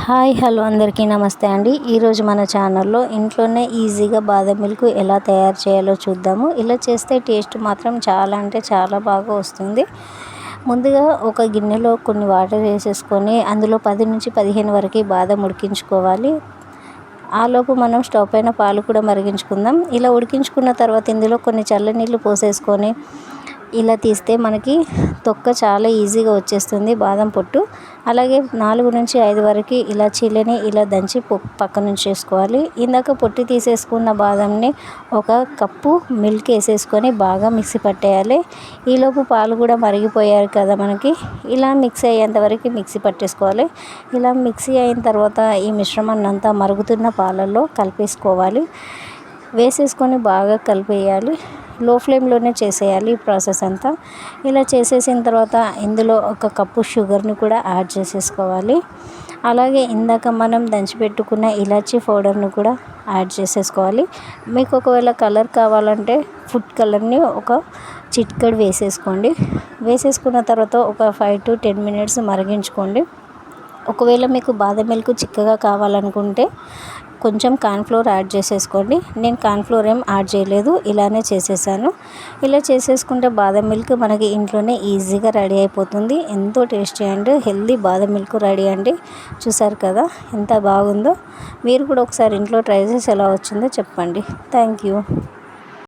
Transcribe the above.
Hi hello అందరికీ నమస్తే అండి. ఈరోజు మన ఛానల్లో ఇంట్లోనే ఈజీగా బాదం మిల్క్ ఎలా తయారు చేయాలో చూద్దాము. ఇలా చేస్తే టేస్ట్ మాత్రం చాలా అంటే చాలా బాగా వస్తుంది. ముందుగా ఒక గిన్నెలో కొన్ని వాటర్ వేసేసుకొని అందులో 10 నుంచి 15 వరకు బాదం ఉడికించుకోవాలి. ఆలోపు మనం స్టవ్ పైన పాలు కూడా మరిగించుకుందాం. ఇలా ఉడికించుకున్న తర్వాత ఇందులో కొన్ని చల్లనీళ్ళు పోసేసుకొని ఇలా తీస్తే మనకి తొక్క చాలా ఈజీగా వచ్చేస్తుంది బాదం పొట్టు. అలాగే 4 నుంచి 5 వరకు ఇలాచీలని ఇలా దంచి పక్కన ఉంచేసుకోవాలి. ఇందాక పొట్టు తీసేసుకున్న బాదంని ఒక కప్పు మిల్క్ వేసేసుకొని బాగా మిక్సీ పట్టేయాలి. ఈలోపు పాలు కూడా మరిగిపోయారు కదా మనకి. ఇలా మిక్సీ అయ్యేంత వరకు మిక్సీ పట్టేసుకోవాలి. ఇలా మిక్సీ అయిన తర్వాత ఈ మిశ్రమాన్ని అంతా మరుగుతున్న పాలల్లో కలిపేసుకోవాలి. వేసేసుకొని బాగా కలిపేయాలి. లో ఫ్లేమ్లోనే చేసేయాలి ఈ ప్రాసెస్ అంతా. ఇలా చేసేసిన తర్వాత ఇందులో ఒక కప్పు షుగర్ని కూడా యాడ్ చేసేసుకోవాలి. అలాగే ఇందాక మనం దంచిపెట్టుకున్న ఇలాచీ పౌడర్ని కూడా యాడ్ చేసేసుకోవాలి. మీకు ఒకవేళ కలర్ కావాలంటే ఫుడ్ కలర్ని ఒక చిటికెడు వేసేసుకోండి. వేసేసుకున్న తర్వాత ఒక 5 to 10 మినిట్స్ మరిగించుకోండి. ఒకవేళ మీకు బాదం మిల్క్ చిక్కగా కావాలనుకుంటే కొంచెం కార్న్ఫ్లోర్ యాడ్ చేసేసుకోండి. నేను కార్న్ఫ్లోర్ ఏం యాడ్ చేయలేదు, ఇలానే చేసేసాను. ఇలా చేసేసుకుంటే బాదం మిల్క్ మనకి ఇంట్లోనే ఈజీగా రెడీ అయిపోతుంది. ఎంతో టేస్టీ అండ్ హెల్దీ బాదం మిల్క్ రెడీ అండి. చూసారు కదా ఎంత బాగుందో. మీరు కూడా ఒకసారి ఇంట్లో ట్రై చేసి ఎలా వచ్చిందో చెప్పండి. Thank you.